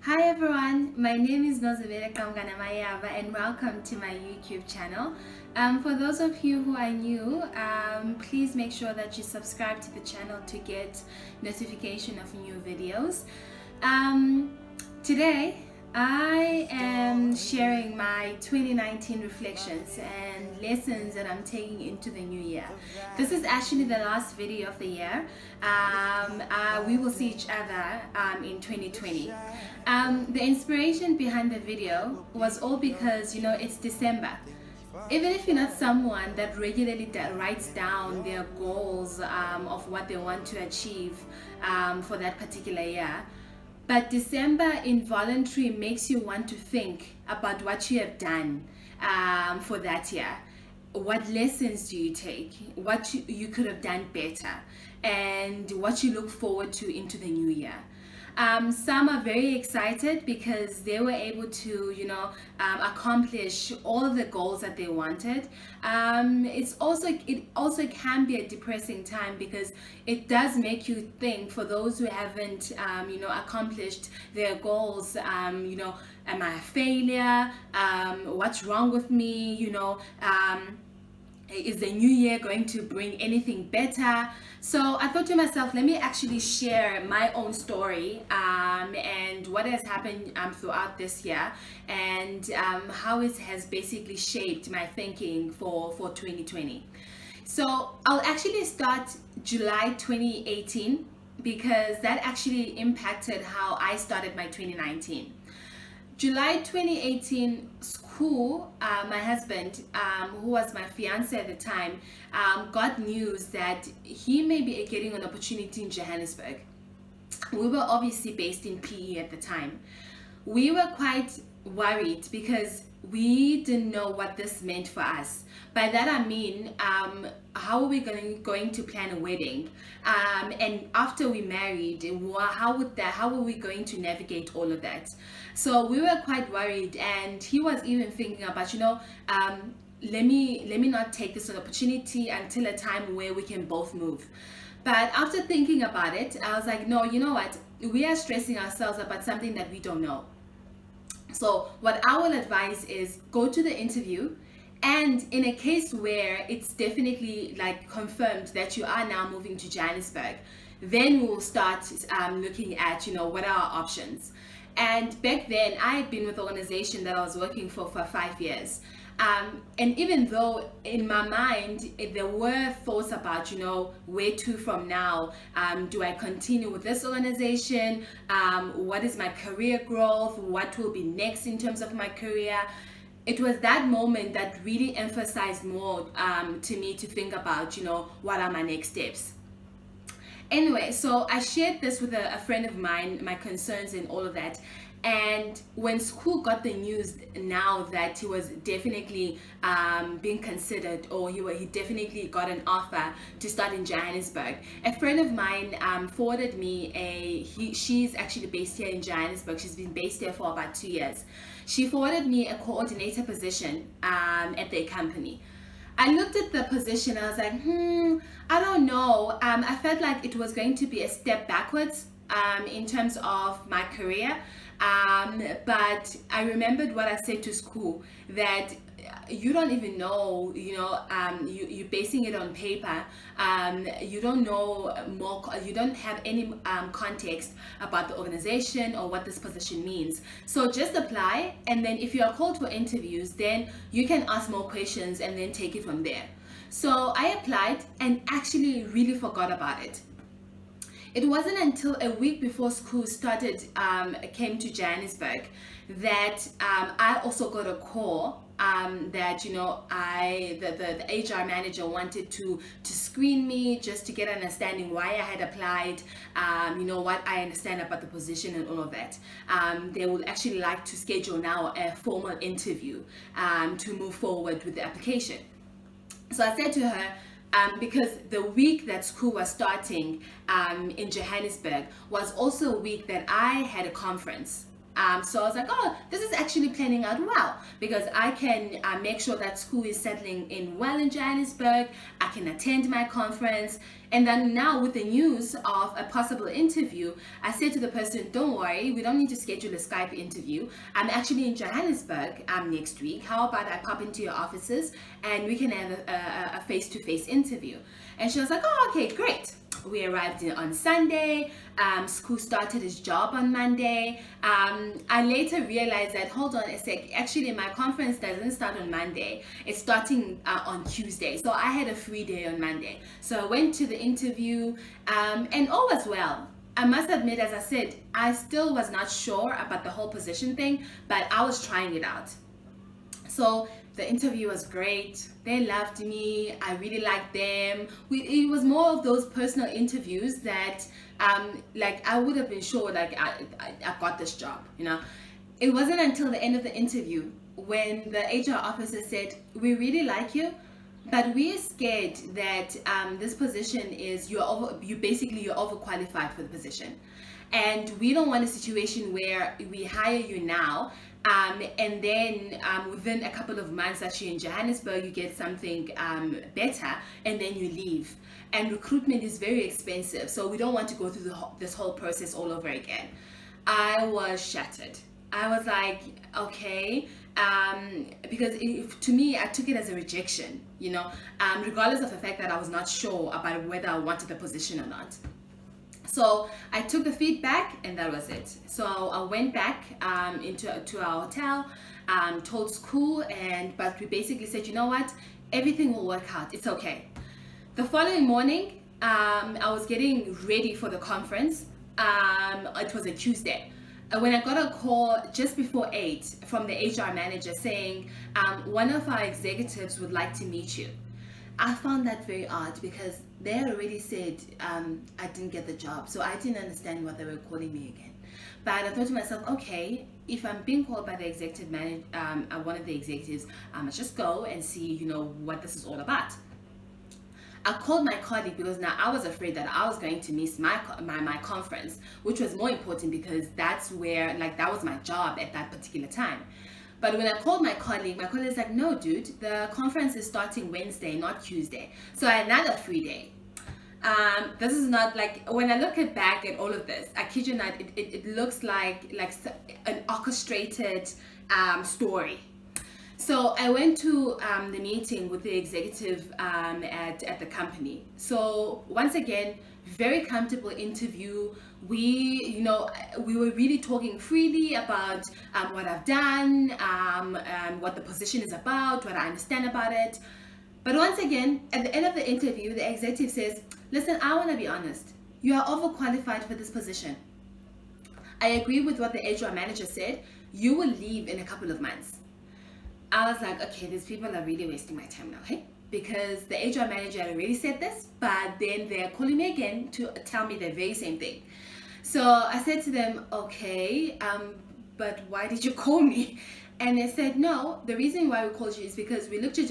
Hi everyone, my name is Nozabela Kamganamayava and welcome to my YouTube channel. For those of you who are new, please make sure that you subscribe to the channel to get notification of new videos. Today I am sharing my 2019 reflections and lessons that I'm taking into the new year. This is actually the last video of the year. We will see each other in 2020. The inspiration behind the video was all because, it's December. Even if you're not someone that regularly writes down their goals of what they want to achieve for that particular year, but December involuntarily makes you want to think about what you have done for that year. What lessons do you take? What you could have done better? And what you look forward to into the new year. Some are very excited because they were able to, accomplish all of the goals that they wanted. It also can be a depressing time because it does make you think. For those who haven't, accomplished their goals, am I a failure? What's wrong with me? Is the new year going to bring anything better? So I thought to myself, let me actually share my own story and what has happened throughout this year, and how it has basically shaped my thinking for 2020. So I'll actually start July 2018 because that actually impacted how I started my 2019. July 2018, school, my husband, who was my fiance at the time, got news that he may be getting an opportunity in Johannesburg. We were obviously based in PE at the time. We were quite worried because we didn't know what this meant for us. By that I mean, how are we going to plan a wedding? And after we married, how were we going to navigate all of that? So we were quite worried, and he was even thinking about, let me not take this opportunity until a time where we can both move. But after thinking about it, I was like, no, you know what? We are stressing ourselves about something that we don't know. So what I will advise is go to the interview, and in a case where it's definitely like confirmed that you are now moving to Johannesburg, then we'll start looking at, what are our options. And back then I had been with the organization that I was working for 5 years. And even though in my mind there were thoughts about, where to from now, do I continue with this organization, what is my career growth, what will be next in terms of my career. It was that moment that really emphasized more to me to think about, what are my next steps. Anyway, so I shared this with a friend of mine, my concerns and all of that. And when school got the news now that he was definitely being considered, or he definitely got an offer to start in Johannesburg, a friend of mine forwarded me she's actually based here in Johannesburg. She's been based here for about 2 years. She forwarded me a coordinator position at their company. I looked at the position. I was like, I don't know. I felt like it was going to be a step backwards in terms of my career. But I remembered what I said to school, that you don't even know, you're basing it on paper. You don't know more, you don't have any context about the organization or what this position means. So just apply, and then if you are called for interviews, then you can ask more questions and then take it from there. So I applied and actually really forgot about it. It wasn't until a week before school started, came to Johannesburg, that I also got a call that the HR manager wanted to screen me just to get an understanding why I had applied, what I understand about the position and all of that. They would actually like to schedule now a formal interview to move forward with the application. So I said to her, because the week that school was starting in Johannesburg was also a week that I had a conference. So I was like, oh, this is actually planning out well because I can make sure that school is settling in well in Johannesburg. I can attend my conference. And then now with the news of a possible interview, I said to the person, don't worry, we don't need to schedule a Skype interview. I'm actually in Johannesburg next week. How about I pop into your offices and we can have a face-to-face interview? And she was like, oh, okay, great. We arrived on Sunday. School started his job on Monday. I later realized that, hold on a sec, actually my conference doesn't start on Monday. It's starting on Tuesday. So I had a free day on Monday. So I went to the interview and all was well. I must admit, as I said, I still was not sure about the whole position thing, but I was trying it out. So the interview was great. They loved me. I really liked them. It was more of those personal interviews that, like, I would have been sure, like, I got this job, you know. It wasn't until the end of the interview when the HR officer said, we really like you, but we're scared that this position is, you're overqualified for the position. And we don't want a situation where we hire you now and then within a couple of months that you're in Johannesburg, you get something better and then you leave. And recruitment is very expensive, so we don't want to go through this whole process all over again. I was shattered. I was like, okay, because to me, I took it as a rejection, you know, regardless of the fact that I was not sure about whether I wanted the position or not. So I took the feedback and that was it. So I went back to our hotel, told school, but we basically said, you know what, everything will work out. It's okay. The following morning, I was getting ready for the conference. It was a Tuesday. When I got a call just before 8 from the HR manager saying, one of our executives would like to meet you. I found that very odd because they had already said I didn't get the job, so I didn't understand what they were calling me again. But I thought to myself, okay, if I'm being called by the executive manager, one of the executives, I must just go and see, you know, what this is all about. I called my colleague because now I was afraid that I was going to miss my conference, which was more important because that's where, like, that was my job at that particular time. But when I called my colleague is like, no, dude, the conference is starting Wednesday, not Tuesday. So I had another free day. This is not like, when I look back at all of this, I kid you not, it looks like an orchestrated story. So I went to the meeting with the executive at the company. So once again, very comfortable interview. We were really talking freely about what I've done, what the position is about, what I understand about it. But once again, at the end of the interview, the executive says, listen, I want to be honest. You are overqualified for this position. I agree with what the HR manager said. You will leave in a couple of months. I was like, okay, these people are really wasting my time now, hey? Because the HR manager had already said this, but then they're calling me again to tell me the very same thing. So I said to them, okay, but why did you call me? And they said, no, the reason why we called you is because we looked at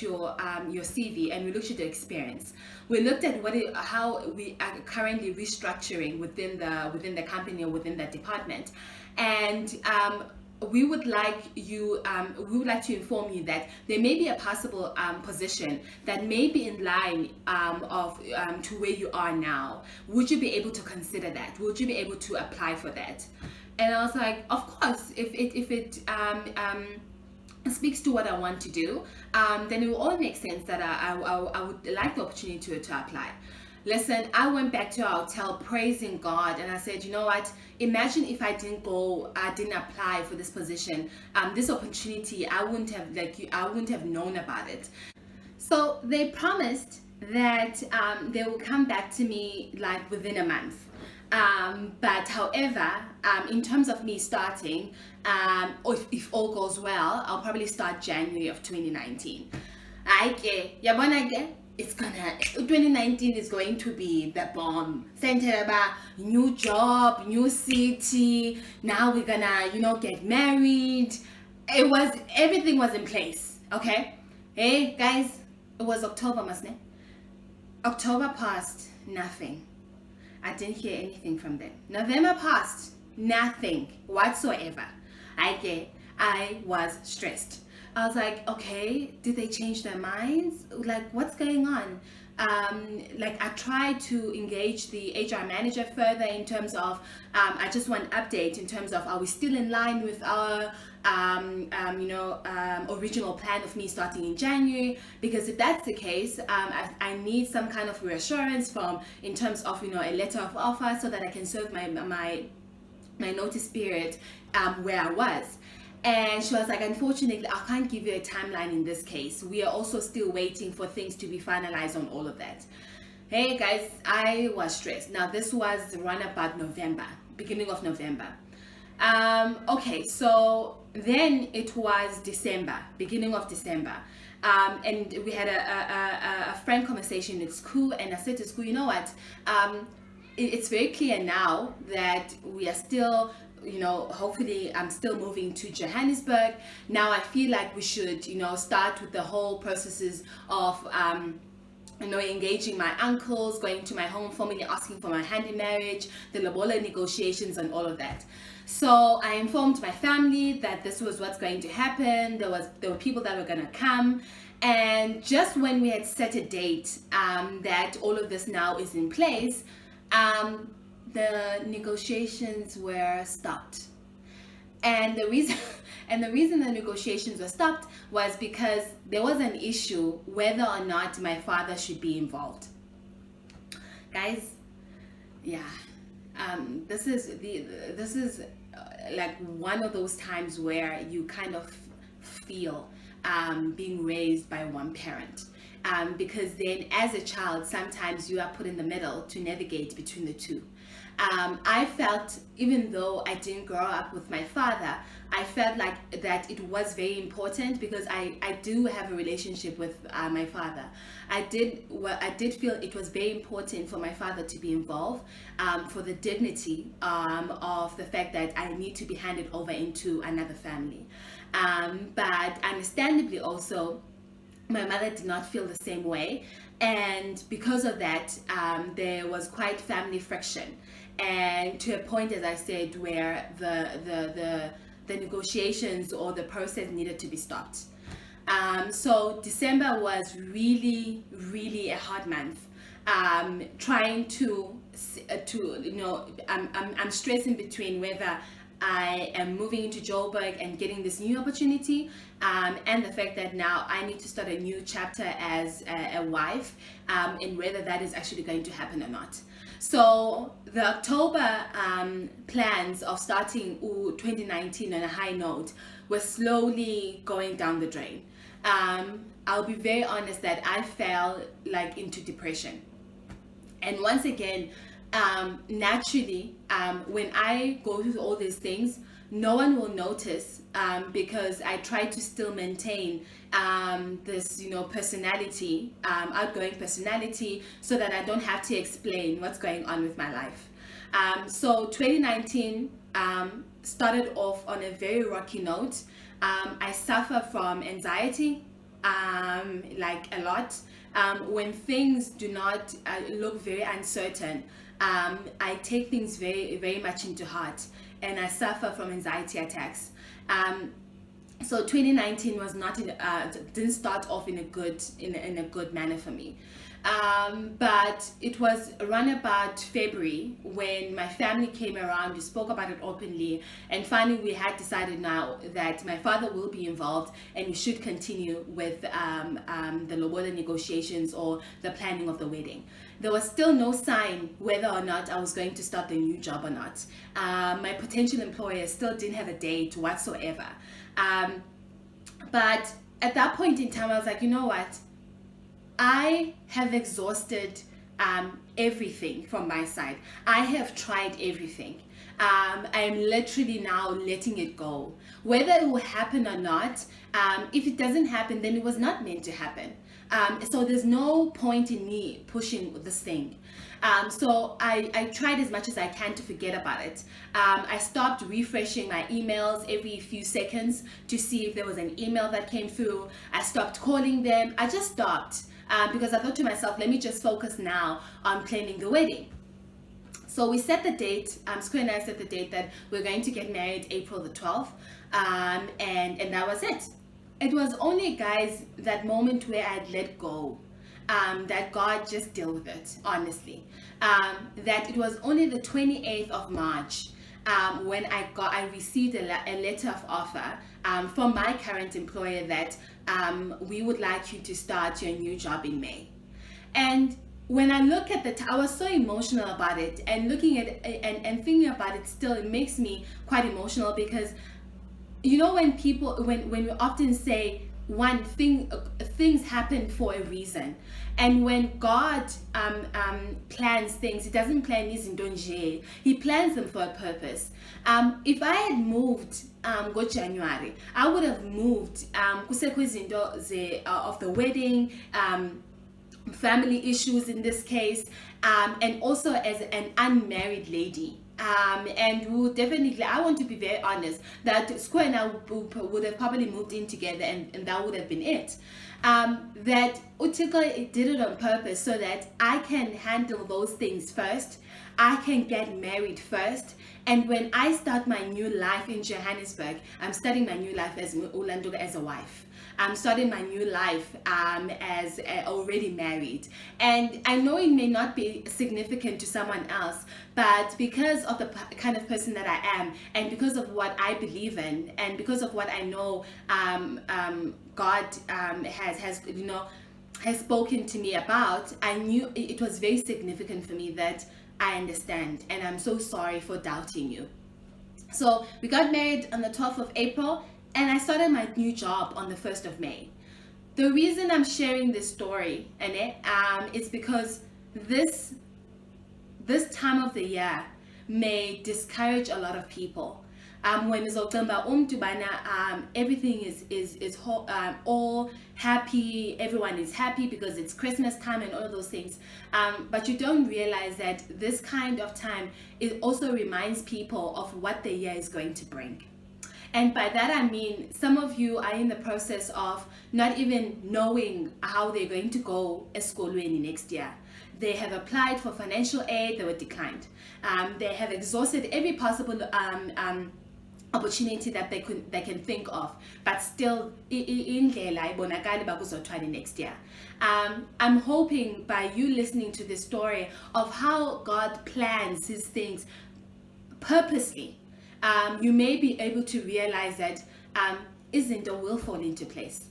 your CV and we looked at your experience. We looked at how we are currently restructuring within the company or within the department, and we would like to inform you that there may be a possible position that may be in line to where you are now. Would you be able to consider that? Would you be able to apply for that? And I was like, of course, if it speaks to what I want to do, then it will all make sense that I would like the opportunity to apply. Listen, I went back to our hotel praising God, and I said, you know what, imagine if I didn't apply for this position, this opportunity, I wouldn't have known about it. So they promised that they will come back to me like within a month. But however, in terms of me starting, or if all goes well, I'll probably start January of 2019. It's 2019 is going to be the bomb. Centered about new job, new city. Now we're gonna, get married. Everything was in place. Okay, hey guys, it was October, mustn't it? October passed, nothing. I didn't hear anything from them. November passed, nothing whatsoever. I was stressed. I was like, okay, did they change their minds? Like, what's going on? Like, I tried to engage the HR manager further in terms of, I just want update in terms of, are we still in line with our original plan of me starting in January? Because if that's the case, I need some kind of reassurance from, in terms of, a letter of offer, so that I can serve my notice period where I was. And she was like, unfortunately, I can't give you a timeline in this case. We are also still waiting for things to be finalized on all of that. Hey guys, I was stressed. Now, this was around about November, beginning of November. Okay, so then it was December, beginning of December. And we had a frank conversation at school, and I said to school, you know what? It's very clear now that we are still, hopefully I'm still moving to Johannesburg. Now I feel like we should, start with the whole processes of, engaging my uncles, going to my home, formally asking for my hand in marriage, the lobola negotiations and all of that. So I informed my family that this was what's going to happen. There were people that were going to come. And just when we had set a date that all of this now is in place, the negotiations were stopped. And the reason the negotiations were stopped was because there was an issue whether or not my father should be involved. Guys, yeah, this is like one of those times where you kind of feel being raised by one parent. Because then as a child, sometimes you are put in the middle to navigate between the two. I felt, even though I didn't grow up with my father, I felt like that it was very important, because I do have a relationship with my father. I did feel it was very important for my father to be involved, for the dignity of the fact that I need to be handed over into another family. But understandably also, my mother did not feel the same way, and because of that, there was quite family friction, and to a point, as I said, where the negotiations or the process needed to be stopped. So December was really, really a hard month. Trying to I'm stressing between whether I am moving into Joburg and getting this new opportunity, and the fact that now I need to start a new chapter as a wife, and whether that is actually going to happen or not. So the October plans of starting 2019 on a high note were slowly going down the drain. I'll be very honest that I fell like into depression. And once again, naturally, when I go through all these things, no one will notice, because I try to still maintain this, personality, outgoing personality, so that I don't have to explain what's going on with my life. So 2019 started off on a very rocky note. I suffer from anxiety, like a lot. When things do not look very uncertain, I take things very, very much into heart, and I suffer from anxiety attacks. So 2019 was not didn't start off in a good manner for me. But it was around about February when my family came around. We spoke about it openly, and finally we had decided now that my father will be involved, and we should continue with the lobola negotiations or the planning of the wedding. There was still no sign whether or not I was going to start the new job or not. My potential employer still didn't have a date whatsoever. But at that point in time, I was like, you know what? I have exhausted everything from my side. I have tried everything. I am literally now letting it go. Whether it will happen or not, if it doesn't happen, then it was not meant to happen. So there's no point in me pushing this thing. So I tried as much as I can to forget about it. I stopped refreshing my emails every few seconds to see if there was an email that came through. I stopped calling them. I just stopped because I thought to myself, let me just focus now on planning the wedding. So So we set the date, Square and I set the date that we're going to get married April the 12th, and that was it. It was only, guys, that moment where I'd let go, that God just deal with it, honestly. That it was only the 28th of March, when I received a letter of offer from my current employer that we would like you to start your new job in May. And when I look at I was so emotional about it, and looking at it and thinking about it still, it makes me quite emotional, because you know, when we often say things happen for a reason, and when God plans things, he doesn't plan izinto nje, he plans them for a purpose. If I had moved go January, I would have moved kusekho izinto of the wedding, family issues in this case, and also as an unmarried lady. And we would definitely, I want to be very honest, that Square and I would have probably moved in together, and that would have been it. That Utiko did it on purpose so that I can handle those things first. I can get married first. And when I start my new life in Johannesburg, I'm starting my new life as Orlando as a wife. I'm starting my new life as already married. And I know it may not be significant to someone else, but because of the kind of person that I am, and because of what I believe in, and because of what I know God has spoken to me about, I knew it was very significant for me that I understand, and I'm so sorry for doubting you. So we got married on the 12th of April, and I started my new job on the 1st of May. The reason I'm sharing this story, is because this time of the year may discourage a lot of people. When everything is all happy, everyone is happy because it's Christmas time and all of those things. But you don't realize that this kind of time, it also reminds people of what the year is going to bring. And by that I mean, some of you are in the process of not even knowing how they're going to go esikolweni next year. They have applied for financial aid, they were declined. They have exhausted every possible opportunity that they can think of, but still indlela ibonakala bakuzothwala next year. I'm hoping by you listening to this story of how God plans his things purposely, you may be able to realize that izinto will fall into place.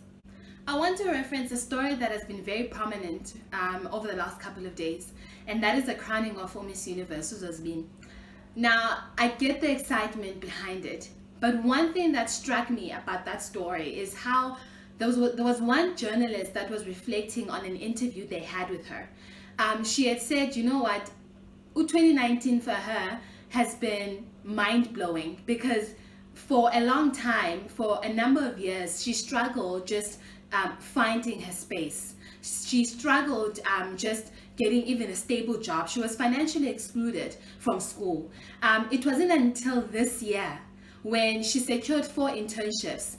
I want to reference a story that has been very prominent over the last couple of days, and that is the crowning of Miss Universe, Uzazbin. Now, I get the excitement behind it, but one thing that struck me about that story is how there was one journalist that was reflecting on an interview they had with her. She had said, you know what, 2019 for her has been mind-blowing, because for a long time, for a number of years, she struggled just finding her space. She struggled just getting even a stable job. She was financially excluded from school. It wasn't until this year when she secured 4 internships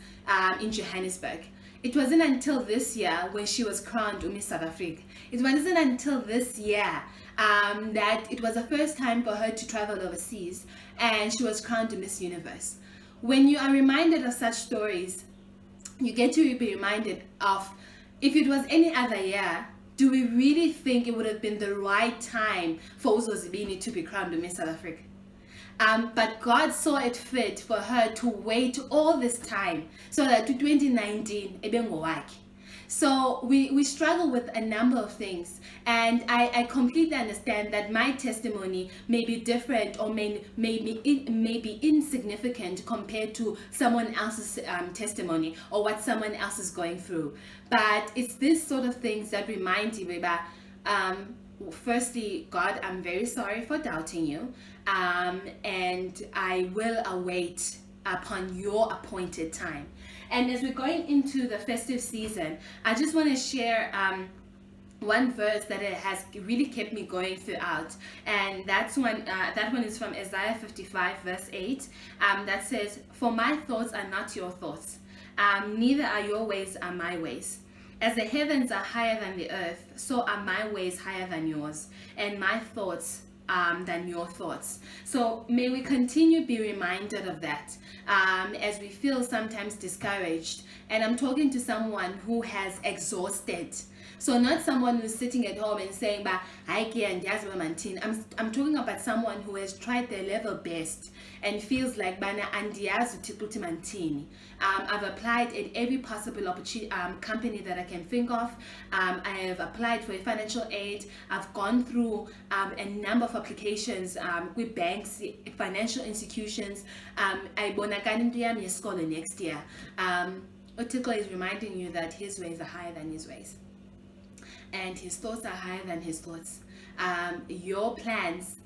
in Johannesburg. It wasn't until this year when she was crowned Miss South Africa. It wasn't until this year that it was the first time for her to travel overseas, and she was crowned Miss Universe. When you are reminded of such stories, you get to be reminded of, if it was any other year, do we really think it would have been the right time for Uzozibini to be crowned Miss South Africa? But God saw it fit for her to wait all this time so that to 2019, so we struggle with a number of things, and I completely understand that my testimony may be different, or may be insignificant compared to someone else's testimony, or what someone else is going through. But it's this sort of things that remind you about, firstly, God, I'm very sorry for doubting you, and I will await upon your appointed time. And as we're going into the festive season, I just want to share one verse that it has really kept me going throughout, and that one is from Isaiah 55 verse 8, that says, "For my thoughts are not your thoughts, neither are your ways are my ways. As the heavens are higher than the earth, so are my ways higher than yours, and my thoughts than your thoughts. So may we continue be reminded of that as we feel sometimes discouraged. And I'm talking to someone who has exhausted. So not someone who's sitting at home and saying, "But I can't." I'm talking about someone who has tried their level best and feels like bana andiyazi ukuthi kuthimantini. I've applied at every possible opportunity company that I can think of. I have applied for a financial aid. I've gone through a number of applications with banks, financial institutions. I scholar next year. Otiklo is reminding you that his ways are higher than his ways, and his thoughts are higher than his thoughts. Your plans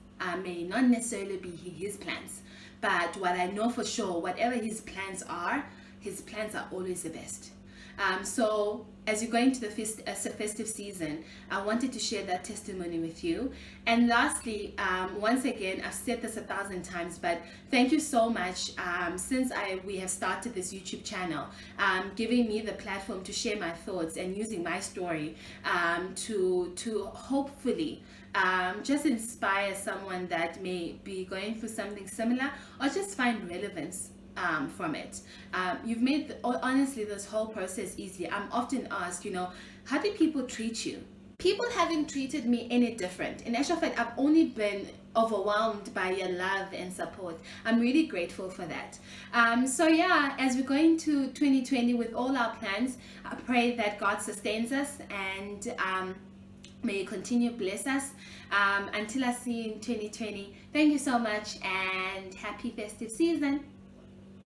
may not necessarily be his plans, but what I know for sure, whatever his plans are always the best. So as you're going to the festive season, I wanted to share that testimony with you. And lastly, once again, I've said this 1,000 times, but thank you so much since we have started this YouTube channel, giving me the platform to share my thoughts and using my story to hopefully just inspire someone that may be going through something similar or just find relevance from it. You've made honestly this whole process easy. I'm often asked, how do people treat you? People haven't treated me any different. In actual fact, I've only been overwhelmed by your love and support. I'm really grateful for that. So yeah, as we're going to 2020 with all our plans, I pray that God sustains us and may you continue to bless us. Until I see you in 2020, thank you so much and happy festive season.